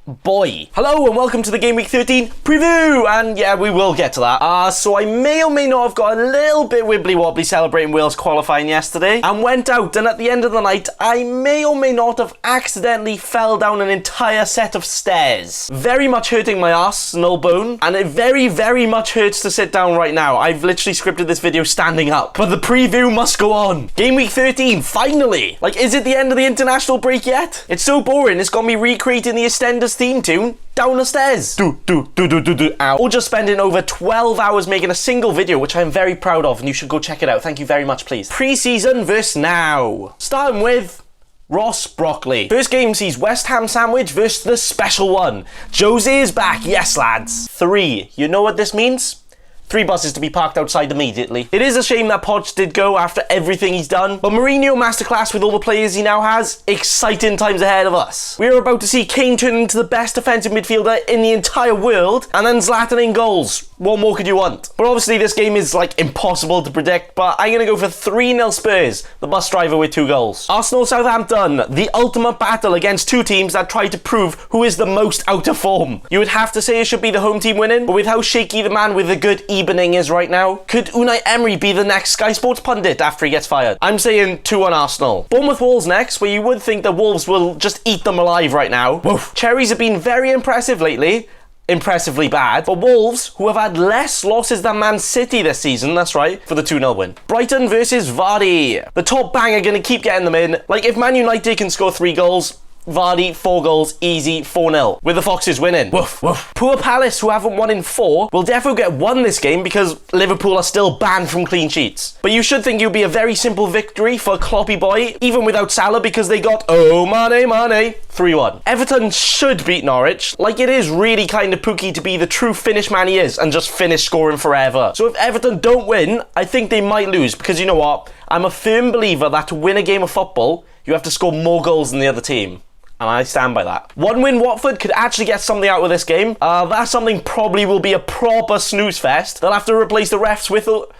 boy. Hello and welcome to the Game Week 13 preview, and yeah, we will get to that. So I may or may not have got a little bit wibbly-wobbly celebrating Wales qualifying yesterday and went out, and at the end of the night I may or may not have accidentally fell down an entire set of stairs, very much hurting my arsenal bone, and it very much hurts to sit down right now. I've literally scripted this video standing up, but the preview must go on. Game Week 13, finally! Like, is it the end of the international break yet? It's so boring, it's got me recreating the EastEnders theme tune down the stairs. Ow. Or just spending over 12 hours making a single video, which I am very proud of, and you should go check it out. Thank you very much, please. Pre-season versus now. Starting with Ross Brockley. First game sees West Ham sandwich versus the special one. Jose is back, yes lads. 3. You know what this means? 3 buses to be parked outside immediately. It is a shame that Poch did go after everything he's done, but Mourinho masterclass with all the players he now has, exciting times ahead of us. We are about to see Kane turn into the best defensive midfielder in the entire world, and then Zlatan in goals. What more could you want? But obviously this game is like impossible to predict, but I'm going to go for 3-0 Spurs, the bus driver with 2 goals. Arsenal Southampton, the ultimate battle against 2 teams that try to prove who is the most out of form. You would have to say it should be the home team winning, but with how shaky the man with the good evening is right now, could Unai Emery be the next Sky Sports pundit after he gets fired? I'm saying 2-1 Arsenal. Bournemouth Wolves next, where you would think the Wolves will just eat them alive right now. Woof. Cherries have been very impressive lately. Impressively bad, but Wolves, who have had less losses than Man City this season, that's right, for the 2-0 win. Brighton versus Vardy. The top bang are going to keep getting them in. Like, if Man United can score 3 goals, Vardy, 4 goals, easy, 4-0. With the Foxes winning. Woof, woof. Poor Palace, who haven't won in 4, will definitely get 1 this game because Liverpool are still banned from clean sheets. But you should think it would be a very simple victory for Kloppy boy, even without Salah, because they got, Mane, 3-1. Everton should beat Norwich. Like, it is really kind of pooky to be the true Finnish man he is and just finish scoring forever. So if Everton don't win, I think they might lose, because you know what? I'm a firm believer that to win a game of football, you have to score more goals than the other team. And I stand by that. 1-win Watford could actually get something out of this game. That something probably will be a proper snooze fest. They'll have to replace the ref's whistle.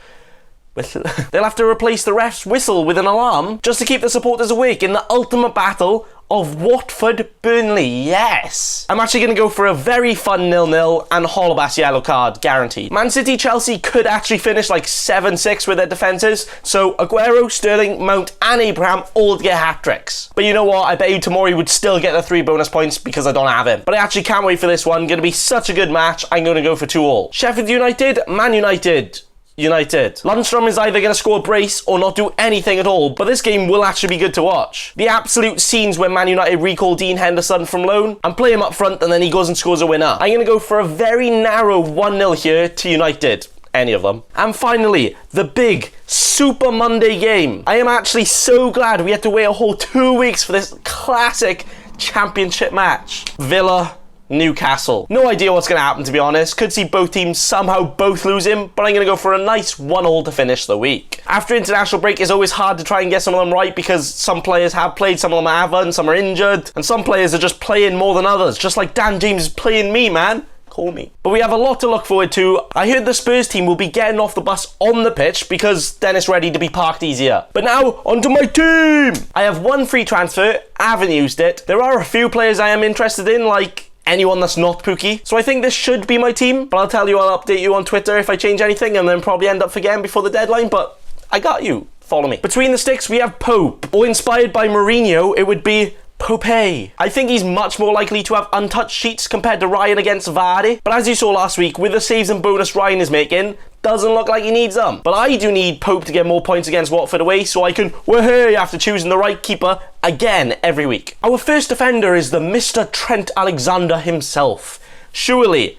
They'll have to replace the ref's whistle with an alarm just to keep the supporters awake in the ultimate battle of Watford Burnley. Yes! I'm actually going to go for a very fun 0-0 and Holobas yellow card, guaranteed. Man City Chelsea could actually finish like 7-6 with their defences, so Aguero, Sterling, Mount and Abraham all to get hat-tricks. But you know what? I bet you Tomori would still get the 3 bonus points because I don't have him. But I actually can't wait for this one. Going to be such a good match. I'm going to go for 2-2. Sheffield United, Man United. Lundstrom is either going to score a brace or not do anything at all, but this game will actually be good to watch. The absolute scenes when Man United recall Dean Henderson from loan and play him up front, and then he goes and scores a winner. I'm going to go for a very narrow 1-0 here to United. Any of them. And finally, the big Super Monday game. I am actually so glad we had to wait a whole 2 weeks for this classic championship match. Villa Newcastle. No idea what's going to happen, to be honest. Could see both teams somehow both losing, but I'm going to go for a nice 1-1 to finish the week. After international break, it's always hard to try and get some of them right because some players have played, some of them haven't, some are injured, and some players are just playing more than others, just like Dan James is playing me, man. Call me. But we have a lot to look forward to. I heard the Spurs team will be getting off the bus on the pitch because then it's ready to be parked easier. But now, onto my team! I have 1 free transfer, I haven't used it. There are a few players I am interested in, like anyone that's not Pookie. So I think this should be my team, but I'll tell you, I'll update you on Twitter if I change anything and then probably end up forgetting before the deadline, but I got you. Follow me. Between the sticks, we have Pope, or inspired by Mourinho, it would be Pope. I think he's much more likely to have untouched sheets compared to Ryan against Vardy, but as you saw last week, with the saves and bonus Ryan is making, doesn't look like he needs them. But I do need Pope to get more points against Watford away so I can woohoo after choosing the right keeper again every week. Our first defender is the Mr. Trent Alexander himself. Surely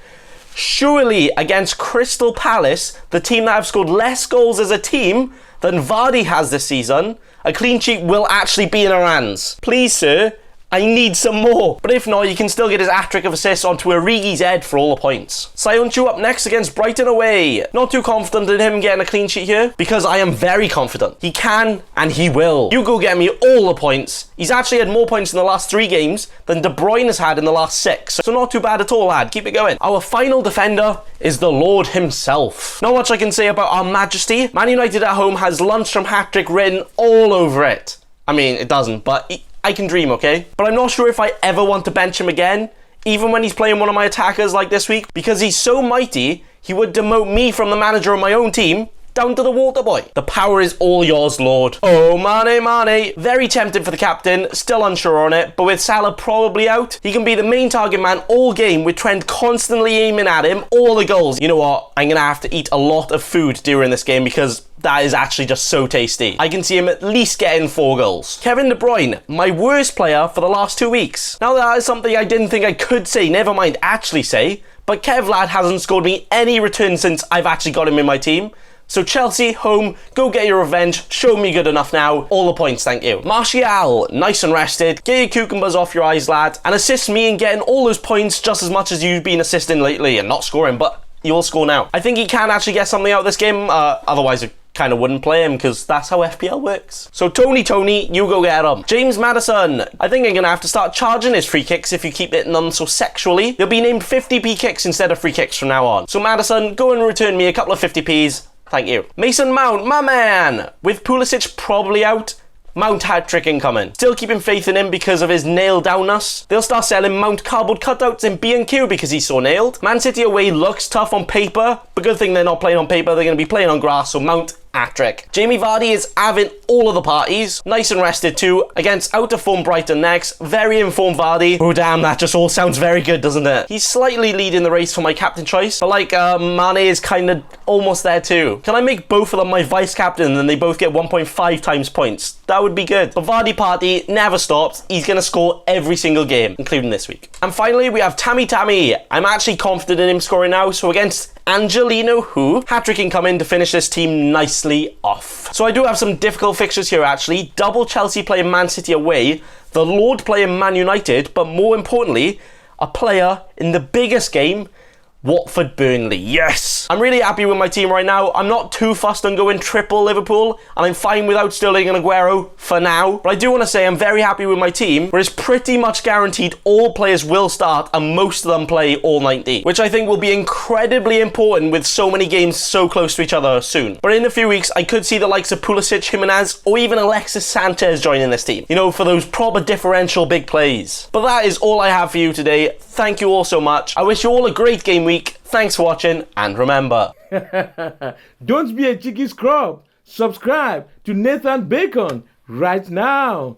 against Crystal Palace, the team that have scored less goals as a team than Vardy has this season, a clean sheet will actually be in our hands. Please, sir, I need some more. But if not, you can still get his hat-trick of assists onto Origi's head for all the points. Sayonchu up next against Brighton away. Not too confident in him getting a clean sheet here, because I am very confident. He can, and he will. You go get me all the points. He's actually had more points in the last 3 games than De Bruyne has had in the last 6. So not too bad at all, lad. Keep it going. Our final defender is the Lord himself. Not much I can say about our majesty. Man United at home has Lundstrom hat-trick written all over it. I mean, it doesn't, but I can dream, okay? But I'm not sure if I ever want to bench him again. even when he's playing one of my attackers like this week, because he's so mighty, he would demote me from the manager of my own team down to the water boy. The power is all yours, Lord. Oh, Mane. Very tempted for the captain, still unsure on it, but with Salah probably out, he can be the main target man all game with Trent constantly aiming at him, all the goals. You know what? I'm gonna have to eat a lot of food during this game because that is actually just so tasty. I can see him at least getting 4 goals. Kevin De Bruyne, my worst player for the last 2 weeks. Now that is something I didn't think I could say, never mind actually say, but Kevlad hasn't scored me any return since I've actually got him in my team. So Chelsea, home, go get your revenge, show me good enough now, all the points, thank you. Martial, nice and rested, get your cucumbers off your eyes, lad, and assist me in getting all those points just as much as you've been assisting lately, and not scoring, but you'll score now. I think he can actually get something out of this game, otherwise I kind of wouldn't play him, because that's how FPL works. So Tony, you go get him. James Maddison, I think I'm going to have to start charging his free kicks if you keep hitting them so sexually. They'll be named 50p kicks instead of free kicks from now on. So Maddison, go and return me a couple of 50p's. Thank you. Mason Mount, my man! With Pulisic probably out, Mount hat-trick incoming. Still keeping faith in him because of his nail-downness. They'll start selling Mount cardboard cutouts in B&Q because he's so nailed. Man City away looks tough on paper, but good thing they're not playing on paper, they're going to be playing on grass, so Mount hat-trick. Jamie Vardy is having all of the parties. Nice and rested too, against out-of-form Brighton next. Very informed Vardy. Oh damn, that just all sounds very good, doesn't it? He's slightly leading the race for my captain choice, but like, Mane is kind of almost there too. Can I make both of them my vice-captain and then they both get 1.5 times points? That would be good. But Vardy party never stops. He's going to score every single game, including this week. And finally, we have Tammy. I'm actually confident in him scoring now, so against Angelino, who hat-trick incoming to finish this team nicely off. So I do have some difficult fixtures here actually. Double Chelsea playing Man City away, the Lord playing Man United, but more importantly, a player in the biggest game, Watford Burnley. Yes! I'm really happy with my team right now. I'm not too fussed on going triple Liverpool, and I'm fine without Sterling and Aguero for now. But I do want to say I'm very happy with my team, where it's pretty much guaranteed all players will start and most of them play all 90, which I think will be incredibly important with so many games so close to each other soon. But in a few weeks, I could see the likes of Pulisic, Jimenez, or even Alexis Sanchez joining this team. You know, for those proper differential big plays. But that is all I have for you today. Thank you all so much. I wish you all a great game week. Thanks for watching, and remember, don't be a cheeky scrub. Subscribe to Nathan Bacon right now.